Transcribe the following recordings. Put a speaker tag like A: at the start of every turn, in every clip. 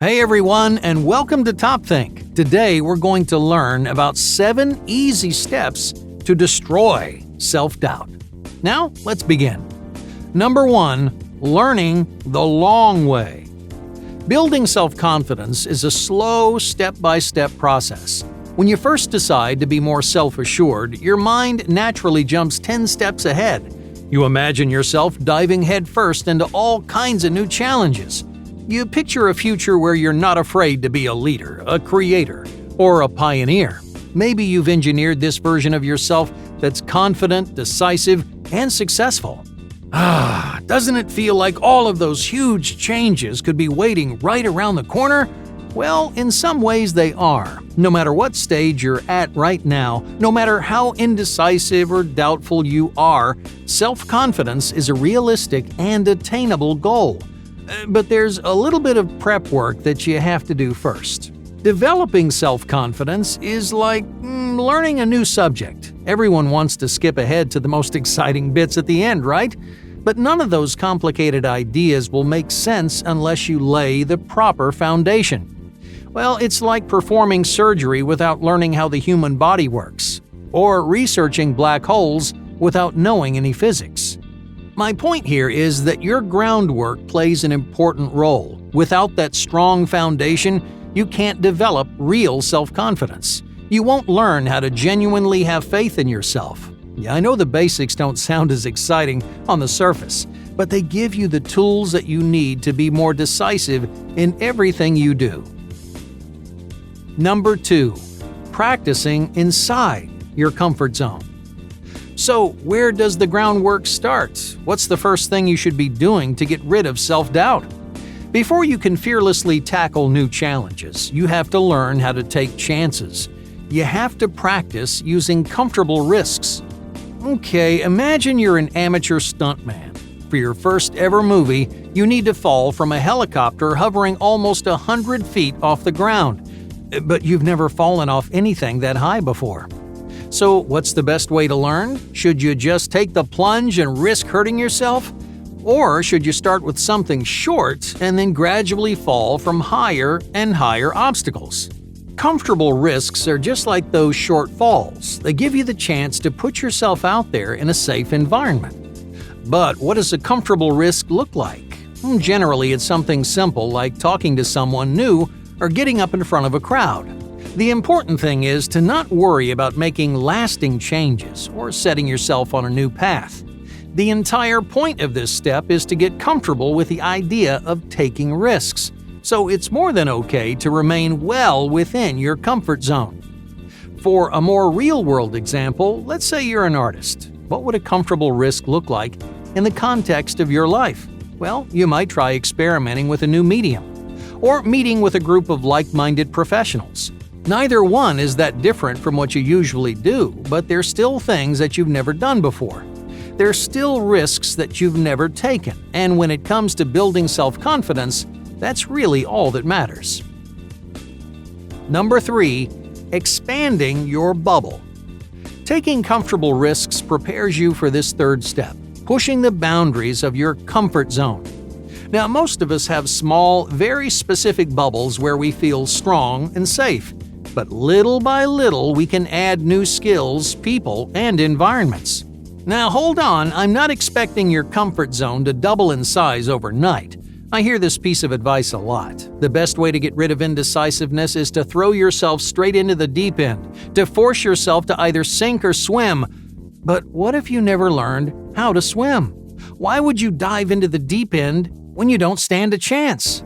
A: Hey everyone, and welcome to Top Think. Today we're going to learn about 7 easy steps to destroy self-doubt. Now, let's begin. Number 1, learning the long way. Building self-confidence is a slow, step-by-step process. When you first decide to be more self-assured, your mind naturally jumps 10 steps ahead. You imagine yourself diving headfirst into all kinds of new challenges. You picture a future where you're not afraid to be a leader, a creator, or a pioneer. Maybe you've engineered this version of yourself that's confident, decisive, and successful. Doesn't it feel like all of those huge changes could be waiting right around the corner? Well, in some ways they are. No matter what stage you're at right now, no matter how indecisive or doubtful you are, self-confidence is a realistic and attainable goal. But there's a little bit of prep work that you have to do first. Developing self-confidence is like learning a new subject. Everyone wants to skip ahead to the most exciting bits at the end, right? But none of those complicated ideas will make sense unless you lay the proper foundation. Well, it's like performing surgery without learning how the human body works, or researching black holes without knowing any physics. My point here is that your groundwork plays an important role. Without that strong foundation, you can't develop real self-confidence. You won't learn how to genuinely have faith in yourself. Yeah, I know the basics don't sound as exciting on the surface, but they give you the tools that you need to be more decisive in everything you do. Number 2, practicing inside your comfort zone. So, where does the groundwork start? What's the first thing you should be doing to get rid of self-doubt? Before you can fearlessly tackle new challenges, you have to learn how to take chances. You have to practice using comfortable risks. Okay, imagine you're an amateur stuntman. For your first ever movie, you need to fall from a helicopter hovering almost 100 feet off the ground. But you've never fallen off anything that high before. So, what's the best way to learn? Should you just take the plunge and risk hurting yourself? Or should you start with something short and then gradually fall from higher and higher obstacles? Comfortable risks are just like those short falls. They give you the chance to put yourself out there in a safe environment. But what does a comfortable risk look like? Generally, it's something simple like talking to someone new or getting up in front of a crowd. The important thing is to not worry about making lasting changes or setting yourself on a new path. The entire point of this step is to get comfortable with the idea of taking risks, so it's more than okay to remain well within your comfort zone. For a more real-world example, let's say you're an artist. What would a comfortable risk look like in the context of your life? Well, you might try experimenting with a new medium, or meeting with a group of like-minded professionals. Neither one is that different from what you usually do, but they're still things that you've never done before. They're still risks that you've never taken, and when it comes to building self-confidence, that's really all that matters. Number 3, expanding your bubble. Taking comfortable risks prepares you for this third step, pushing the boundaries of your comfort zone. Now, most of us have small, very specific bubbles where we feel strong and safe. But little by little, we can add new skills, people, and environments. Now hold on, I'm not expecting your comfort zone to double in size overnight. I hear this piece of advice a lot. The best way to get rid of indecisiveness is to throw yourself straight into the deep end, to force yourself to either sink or swim. But what if you never learned how to swim? Why would you dive into the deep end when you don't stand a chance?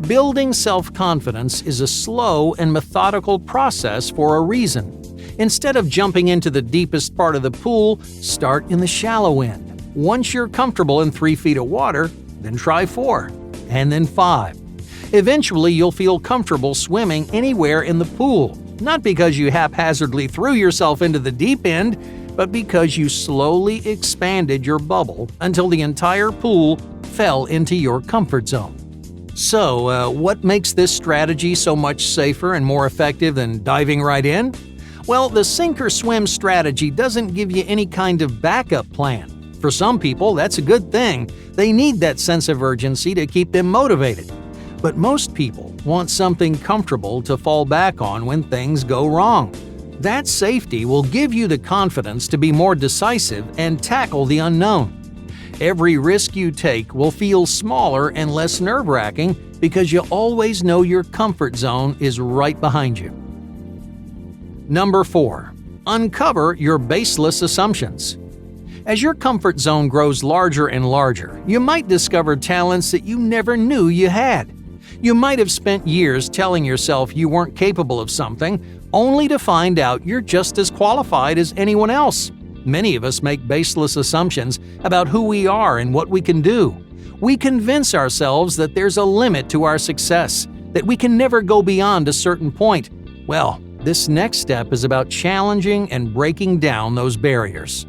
A: Building self-confidence is a slow and methodical process for a reason. Instead of jumping into the deepest part of the pool, start in the shallow end. Once you're comfortable in 3 feet of water, then try 4, and then 5. Eventually, you'll feel comfortable swimming anywhere in the pool, not because you haphazardly threw yourself into the deep end, but because you slowly expanded your bubble until the entire pool fell into your comfort zone. So, what makes this strategy so much safer and more effective than diving right in? Well, the sink or swim strategy doesn't give you any kind of backup plan. For some people, that's a good thing. They need that sense of urgency to keep them motivated. But most people want something comfortable to fall back on when things go wrong. That safety will give you the confidence to be more decisive and tackle the unknown. Every risk you take will feel smaller and less nerve-wracking because you always know your comfort zone is right behind you. Number 4. Uncover your baseless assumptions. As your comfort zone grows larger and larger, you might discover talents that you never knew you had. You might have spent years telling yourself you weren't capable of something, only to find out you're just as qualified as anyone else. Many of us make baseless assumptions about who we are and what we can do. We convince ourselves that there's a limit to our success, that we can never go beyond a certain point. Well, this next step is about challenging and breaking down those barriers.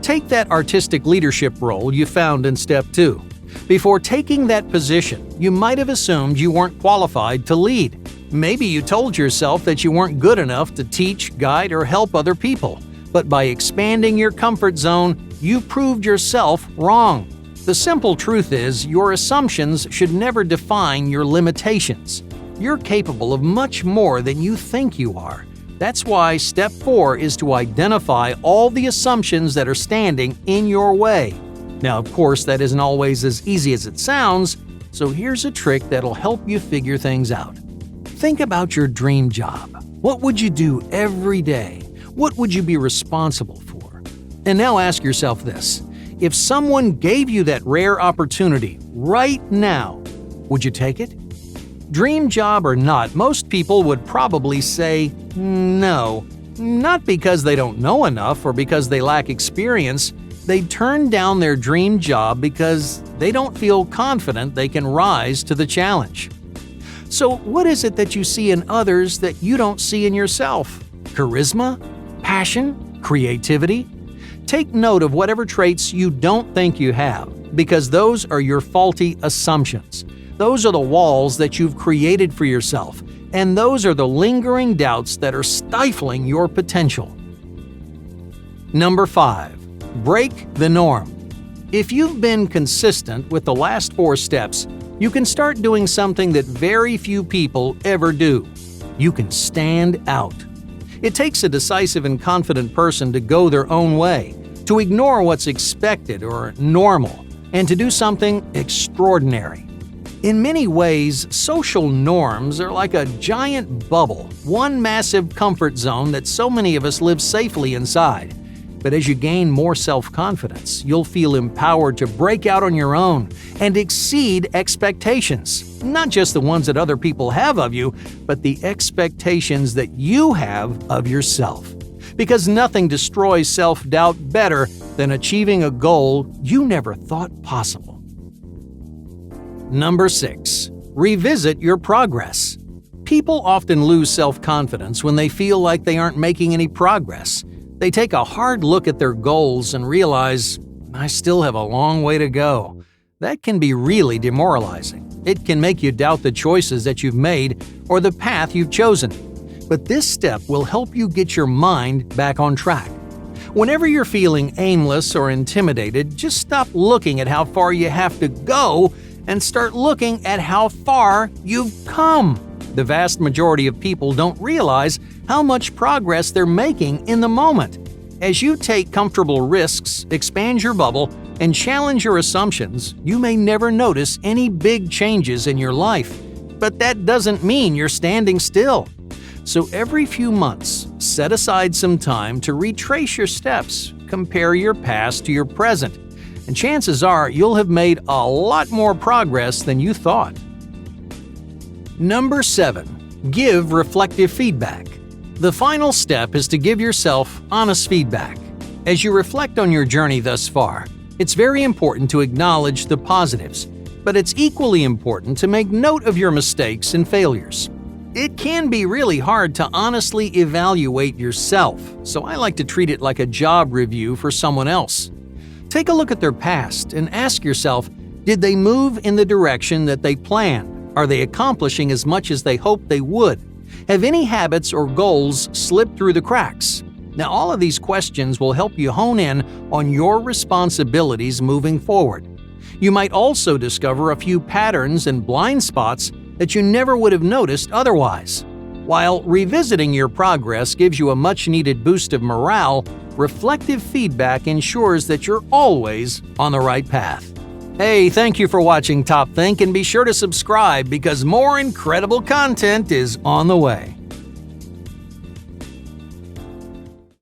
A: Take that artistic leadership role you found in Step 2. Before taking that position, you might have assumed you weren't qualified to lead. Maybe you told yourself that you weren't good enough to teach, guide, or help other people. But by expanding your comfort zone, you proved yourself wrong. The simple truth is, your assumptions should never define your limitations. You're capable of much more than you think you are. That's why Step 4 is to identify all the assumptions that are standing in your way. Now, of course, that isn't always as easy as it sounds, so here's a trick that'll help you figure things out. Think about your dream job. What would you do every day? What would you be responsible for? And now ask yourself this: if someone gave you that rare opportunity right now, would you take it? Dream job or not, most people would probably say no. Not because they don't know enough or because they lack experience. They'd turn down their dream job because they don't feel confident they can rise to the challenge. So what is it that you see in others that you don't see in yourself? Charisma? Passion? Creativity? Take note of whatever traits you don't think you have, because those are your faulty assumptions. Those are the walls that you've created for yourself, and those are the lingering doubts that are stifling your potential. Number 5. Break the norm. If you've been consistent with the last 4 steps, you can start doing something that very few people ever do. You can stand out. It takes a decisive and confident person to go their own way, to ignore what's expected or normal, and to do something extraordinary. In many ways, social norms are like a giant bubble, one massive comfort zone that so many of us live safely inside. But as you gain more self-confidence, you'll feel empowered to break out on your own and exceed expectations. Not just the ones that other people have of you, but the expectations that you have of yourself. Because nothing destroys self-doubt better than achieving a goal you never thought possible. Number 6. Revisit your progress. People often lose self-confidence when they feel like they aren't making any progress. They take a hard look at their goals and realize, I still have a long way to go. That can be really demoralizing. It can make you doubt the choices that you've made or the path you've chosen. But this step will help you get your mind back on track. Whenever you're feeling aimless or intimidated, just stop looking at how far you have to go and start looking at how far you've come. The vast majority of people don't realize how much progress they're making in the moment. As you take comfortable risks, expand your bubble, and challenge your assumptions, you may never notice any big changes in your life. But that doesn't mean you're standing still. So every few months, set aside some time to retrace your steps, compare your past to your present, and chances are you'll have made a lot more progress than you thought. Number 7. Give reflective feedback. The final step is to give yourself honest feedback. As you reflect on your journey thus far, it's very important to acknowledge the positives, but it's equally important to make note of your mistakes and failures. It can be really hard to honestly evaluate yourself, so I like to treat it like a job review for someone else. Take a look at their past and ask yourself, did they move in the direction that they planned? Are they accomplishing as much as they hoped they would? Have any habits or goals slipped through the cracks? Now, all of these questions will help you hone in on your responsibilities moving forward. You might also discover a few patterns and blind spots that you never would have noticed otherwise. While revisiting your progress gives you a much-needed boost of morale, reflective feedback ensures that you're always on the right path. Hey, thank you for watching Top Think, and be sure to subscribe because more incredible content is on the way.